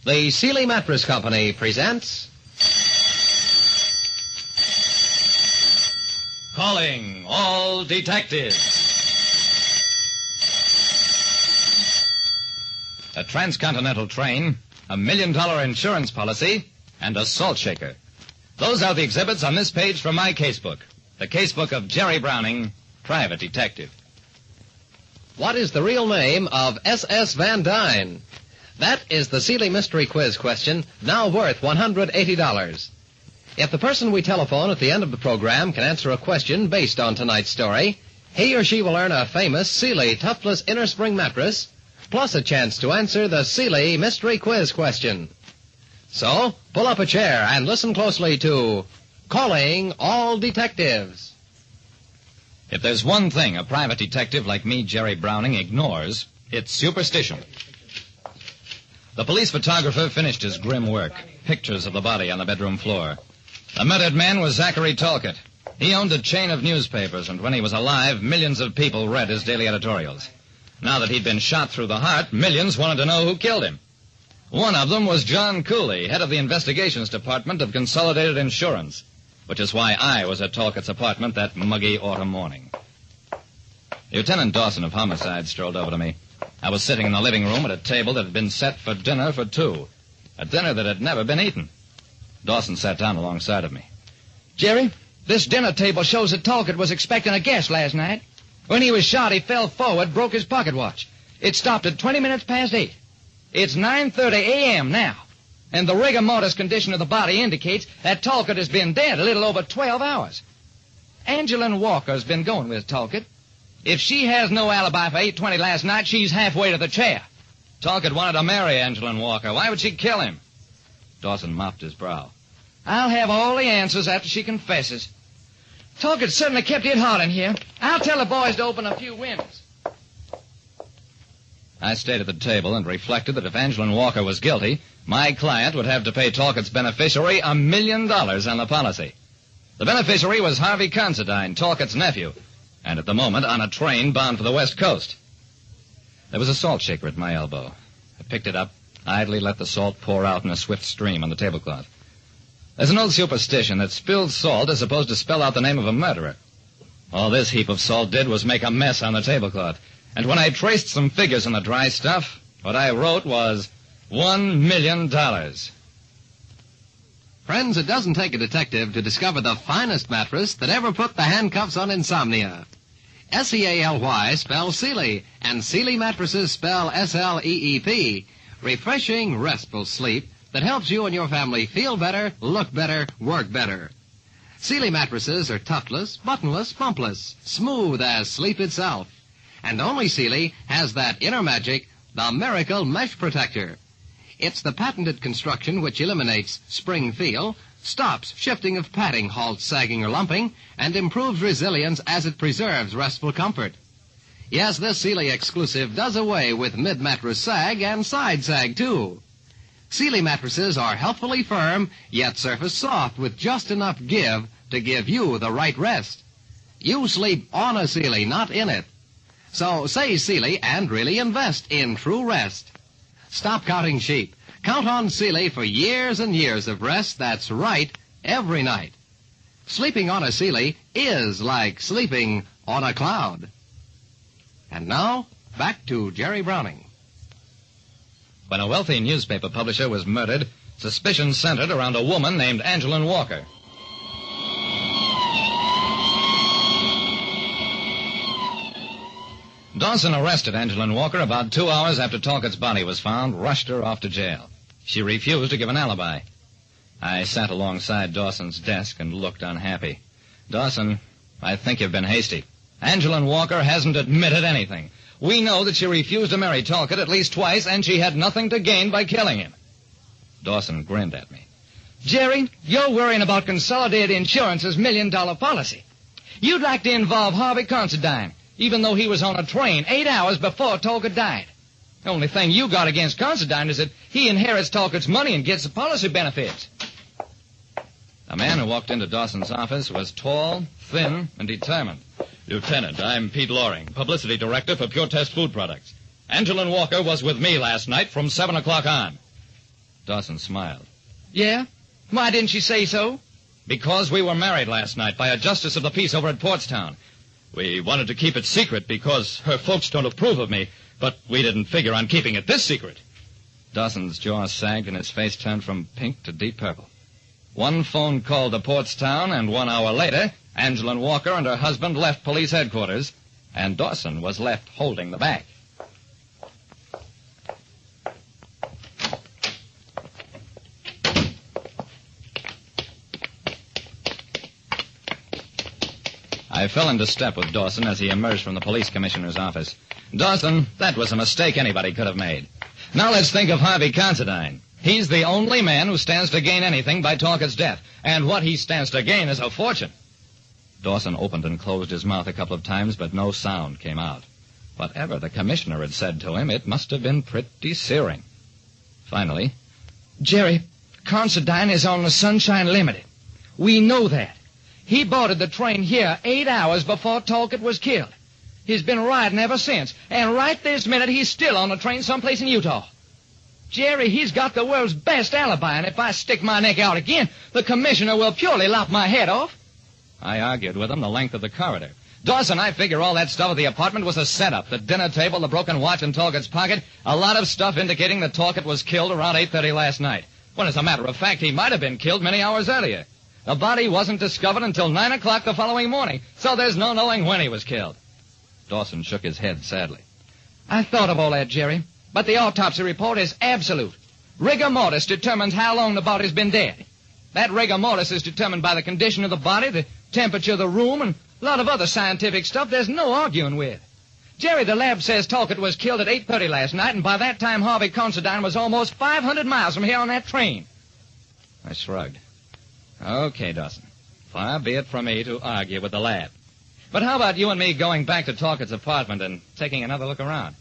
The Sealy Mattress Company presents... Calling all detectives. A transcontinental train, $1 million insurance policy, and a salt shaker. Those are the exhibits on this page from my casebook. The casebook of Jerry Browning, private detective. What is the real name of S.S. Van Dyne? That is the Sealy Mystery Quiz question, now worth $180. If the person we telephone at the end of the program can answer a question based on tonight's story, he or she will earn a famous Sealy Toughless Inner Spring Mattress, plus a chance to answer the Sealy Mystery Quiz question. So, pull up a chair and listen closely to Calling All Detectives. If there's one thing a private detective like me, Jerry Browning, ignores, it's superstition. The police photographer finished his grim work. Pictures of the body on the bedroom floor. The murdered man was Zachary Talcott. He owned a chain of newspapers, and when he was alive, millions of people read his daily editorials. Now that he'd been shot through the heart, millions wanted to know who killed him. One of them was John Cooley, head of the investigations department of Consolidated Insurance, which is why I was at Talcott's apartment that muggy autumn morning. Lieutenant Dawson of Homicide strolled over to me. I was sitting in the living room at a table that had been set for dinner for two, a dinner that had never been eaten. Dawson sat down alongside of me. Jerry, this dinner table shows that Talcott was expecting a guest last night. When he was shot, he fell forward, broke his pocket watch. It stopped at 20 minutes past 8. It's 9:30 a.m. now, and the rigor mortis condition of the body indicates that Talcott has been dead a little over 12 hours. Angeline Walker's been going with Talcott. If she has no alibi for 8:20 last night, she's halfway to the chair. Talcott wanted to marry Angeline Walker. Why would she kill him? Dawson mopped his brow. I'll have all the answers after she confesses. Talcott certainly kept it hot in here. I'll tell the boys to open a few windows. I stayed at the table and reflected that if Angeline Walker was guilty, my client would have to pay Talcott's beneficiary $1 million on the policy. The beneficiary was Harvey Considine, Talcott's nephew, and at the moment on a train bound for the West Coast. There was a salt shaker at my elbow. I picked it up, idly let the salt pour out in a swift stream on the tablecloth. There's an old superstition that spilled salt is supposed to spell out the name of a murderer. All this heap of salt did was make a mess on the tablecloth. And when I traced some figures in the dry stuff, what I wrote was $1 million. Friends, it doesn't take a detective to discover the finest mattress that ever put the handcuffs on insomnia. S-E-A-L-Y spells Sealy, and Sealy mattresses spell S-L-E-E-P. Refreshing, restful sleep that helps you and your family feel better, look better, work better. Sealy mattresses are toughless, buttonless, pumpless, smooth as sleep itself. And only Sealy has that inner magic, the Miracle Mesh Protector. It's the patented construction which eliminates spring feel, stops shifting of padding, halts sagging or lumping, and improves resilience as it preserves restful comfort. Yes, this Sealy exclusive does away with mid-mattress sag and side sag, too. Sealy mattresses are healthfully firm, yet surface soft with just enough give to give you the right rest. You sleep on a Sealy, not in it. So say Sealy and really invest in true rest. Stop counting sheep. Count on Sealy for years and years of rest that's right every night. Sleeping on a Sealy is like sleeping on a cloud. And now, back to Jerry Browning. When a wealthy newspaper publisher was murdered, suspicion centered around a woman named Angeline Walker. Dawson arrested Angeline Walker about 2 hours after Talcott's body was found, rushed her off to jail. She refused to give an alibi. I sat alongside Dawson's desk and looked unhappy. Dawson, I think you've been hasty. Angeline Walker hasn't admitted anything. We know that she refused to marry Talcott at least twice, and she had nothing to gain by killing him. Dawson grinned at me. Jerry, you're worrying about Consolidated Insurance's $1 million policy. You'd like to involve Harvey Considine, even though he was on a train 8 hours before Talcott died. The only thing you got against Considine is that he inherits Talcott's money and gets the policy benefits. The man who walked into Dawson's office was tall, thin, and determined. Lieutenant, I'm Pete Loring, publicity director for Pure Test Food Products. Angeline Walker was with me last night from 7 o'clock on. Dawson smiled. Yeah? Why didn't she say so? Because we were married last night by a justice of the peace over at Portstown. We wanted to keep it secret because her folks don't approve of me, but we didn't figure on keeping it this secret. Dawson's jaw sagged and his face turned from pink to deep purple. One phone call to Portstown, and 1 hour later, Angeline Walker and her husband left police headquarters, and Dawson was left holding the bag. I fell into step with Dawson as he emerged from the police commissioner's office. Dawson, that was a mistake anybody could have made. Now let's think of Harvey Considine. He's the only man who stands to gain anything by Talcott's death, and what he stands to gain is a fortune. Dawson opened and closed his mouth a couple of times, but no sound came out. Whatever the commissioner had said to him, it must have been pretty searing. Finally, Jerry, Considine is on the Sunshine Limited. We know that. He boarded the train here 8 hours before Talcott was killed. He's been riding ever since, and right this minute he's still on the train someplace in Utah. Jerry, he's got the world's best alibi, and if I stick my neck out again, the commissioner will purely lop my head off. I argued with him the length of the corridor. Dawson, I figure all that stuff at the apartment was a setup. The dinner table, the broken watch in Talcott's pocket, a lot of stuff indicating that Talcott was killed around 8:30 last night. When, as a matter of fact, he might have been killed many hours earlier. The body wasn't discovered until 9 o'clock the following morning, so there's no knowing when he was killed. Dawson shook his head sadly. I thought of all that, Jerry, but the autopsy report is absolute. Rigor mortis determines how long the body's been dead. That rigor mortis is determined by the condition of the body, the temperature of the room, and a lot of other scientific stuff there's no arguing with. Jerry, the lab says Talcott was killed at 8:30 last night, and by that time Harvey Considine was almost 500 miles from here on that train. I shrugged. Okay, Dawson. Far be it from me to argue with the lab. But how about you and me going back to Talcott's apartment and taking another look around?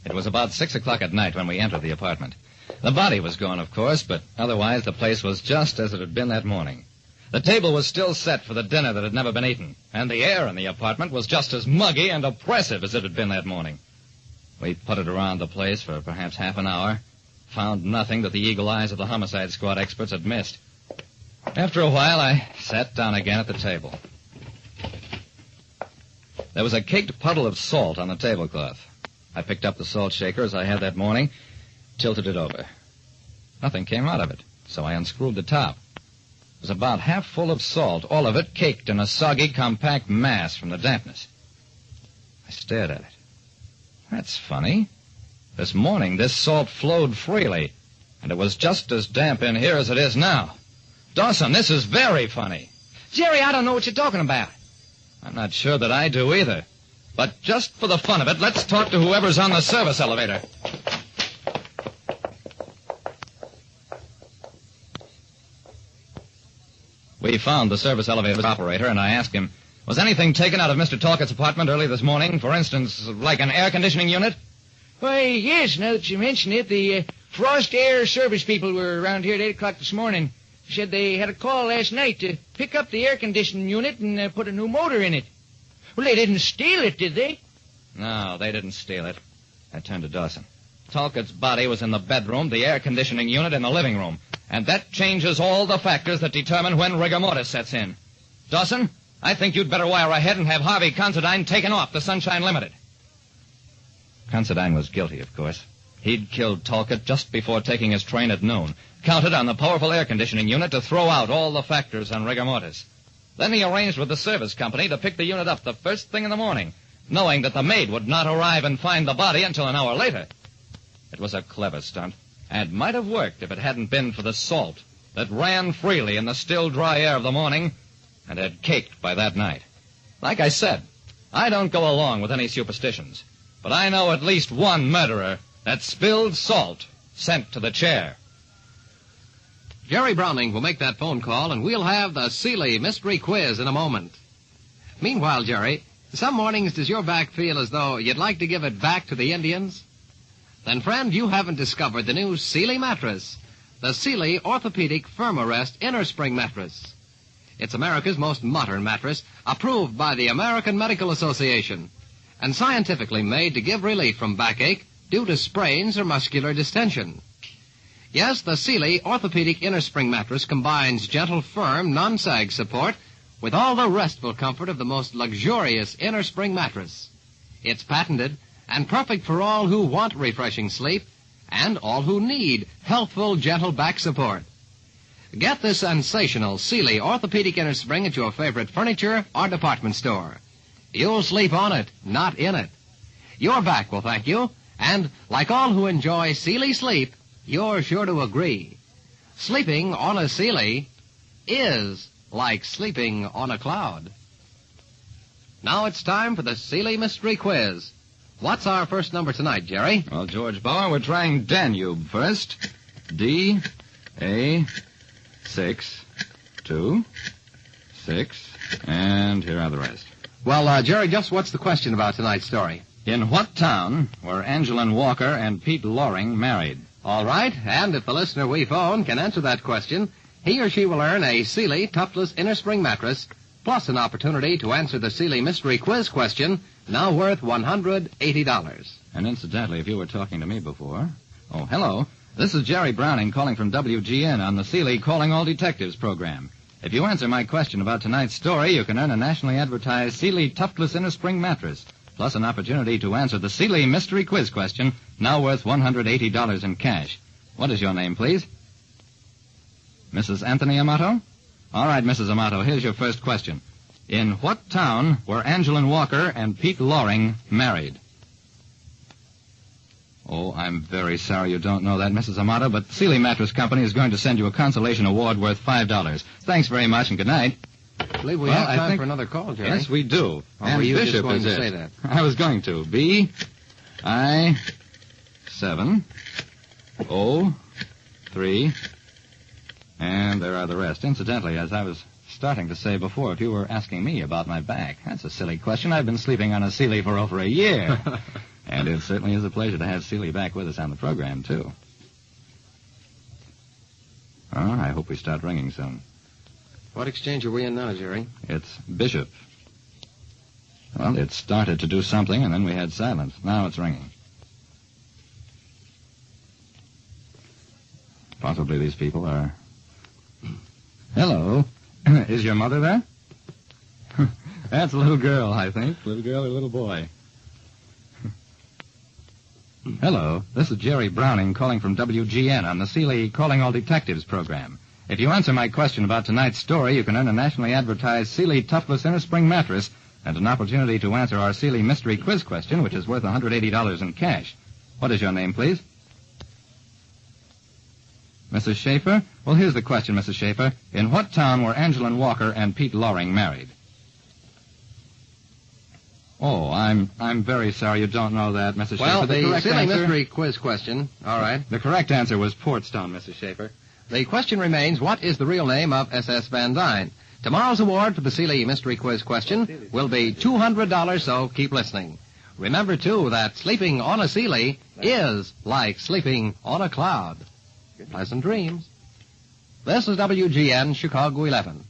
It was about 6 o'clock at night when we entered the apartment. The body was gone, of course, but otherwise the place was just as it had been that morning. The table was still set for the dinner that had never been eaten, and the air in the apartment was just as muggy and oppressive as it had been that morning. We puttered around the place for perhaps half an hour, found nothing that the eagle eyes of the homicide squad experts had missed. After a while, I sat down again at the table. There was a caked puddle of salt on the tablecloth. I picked up the salt shaker as I had that morning, tilted it over. Nothing came out of it, so I unscrewed the top. It was about half full of salt, all of it caked in a soggy, compact mass from the dampness. I stared at it. That's funny. This morning, this salt flowed freely, and it was just as damp in here as it is now. Dawson, this is very funny. Jerry, I don't know what you're talking about. I'm not sure that I do either. But just for the fun of it, let's talk to whoever's on the service elevator. We found the service elevator operator, and I asked him, was anything taken out of Mr. Talcott's apartment early this morning? For instance, like an air conditioning unit? Why, yes, now that you mention it, the Frost Air Service people were around here at 8 o'clock this morning. Said they had a call last night to pick up the air conditioning unit and put a new motor in it. Well, they didn't steal it, did they? No, they didn't steal it. I turned to Dawson. Talcott's body was in the bedroom, the air conditioning unit in the living room. And that changes all the factors that determine when rigor mortis sets in. Dawson, I think you'd better wire ahead and have Harvey Considine taken off the Sunshine Limited. Considine was guilty, of course. He'd killed Talcott just before taking his train at noon, counted on the powerful air conditioning unit to throw out all the factors on rigor mortis. Then he arranged with the service company to pick the unit up the first thing in the morning, knowing that the maid would not arrive and find the body until an hour later. It was a clever stunt, and might have worked if it hadn't been for the salt that ran freely in the still dry air of the morning and had caked by that night. Like I said, I don't go along with any superstitions, but I know at least one murderer that spilled salt sent to the chair. Jerry Browning will make that phone call, and we'll have the Seeley Mystery Quiz in a moment. Meanwhile, Jerry, some mornings does your back feel as though you'd like to give it back to the Indians? Then, friend, you haven't discovered the new Sealy mattress, the Sealy Orthopedic Firm Arrest Inner Spring Mattress. It's America's most modern mattress, approved by the American Medical Association, and scientifically made to give relief from backache due to sprains or muscular distension. Yes, the Sealy Orthopedic Inner Spring Mattress combines gentle, firm, non-sag support with all the restful comfort of the most luxurious inner spring mattress. It's patented and perfect for all who want refreshing sleep and all who need healthful, gentle back support. Get this sensational Sealy Orthopedic Inner Spring at your favorite furniture or department store. You'll sleep on it, not in it. Your back will thank you, and like all who enjoy Sealy sleep, you're sure to agree. Sleeping on a Sealy is like sleeping on a cloud. Now it's time for the Sealy Mystery Quiz. What's our first number tonight, Jerry? Well, George Bauer, we're trying Danube first. D, A, 6, 2, 6, and here are the rest. Well, Jerry, just what's the question about tonight's story? In what town were Angelin Walker and Pete Loring married? All right, and if the listener we phone can answer that question, he or she will earn a Sealy Tuftless Inner Spring Mattress, plus an opportunity to answer the Sealy Mystery Quiz question, now worth $180. And incidentally, if you were talking to me before... Oh, hello. This is Jerry Browning calling from WGN on the Sealy Calling All Detectives program. If you answer my question about tonight's story, you can earn a nationally advertised Sealy Tuftless Inner Spring Mattress, plus an opportunity to answer the Sealy Mystery Quiz question, now worth $180 in cash. What is your name, please? Mrs. Anthony Amato? All right, Mrs. Amato, here's your first question. In what town were Angelin Walker and Pete Loring married? Oh, I'm very sorry you don't know that, Mrs. Amato, but Sealy Mattress Company is going to send you a consolation award worth $5. Thanks very much, and good night. I believe we have time for another call, Jerry. Yes, we do. Or and were you Bishop just going is to it. say that? I was going to. B, I, 7, O, 3, and there are the rest. Incidentally, as I was starting to say before, if you were asking me about my back, that's a silly question. I've been sleeping on a Sealy for over a year. And it certainly is a pleasure to have Sealy back with us on the program, too. Oh, I hope we start ringing soon. What exchange are we in now, Jerry? It's Bishop. Well, it started to do something, and then we had silence. Now it's ringing. Possibly these people are... Hello. Is your mother there? That's a little girl, I think. Little girl or little boy. Hello. This is Jerry Browning calling from WGN on the Sealy Calling All Detectives program. If you answer my question about tonight's story, you can earn a nationally advertised Sealy Tuftless Inner Spring Mattress and an opportunity to answer our Sealy Mystery Quiz question, which is worth $180 in cash. What is your name, please? Mrs. Schaefer? Well, here's the question, Mrs. Schaefer. In what town were Angelin Walker and Pete Loring married? Oh, I'm very sorry you don't know that, Mrs. Well, Schaefer. the Sealy Mystery Quiz question, all right. The correct answer was Portstone, Mrs. Schaefer. The question remains, what is the real name of SS Van Dyne? Tomorrow's award for the Sealy Mystery Quiz question will be $200, so keep listening. Remember, too, that sleeping on a Sealy is like sleeping on a cloud. Pleasant dreams. This is WGN Chicago 11.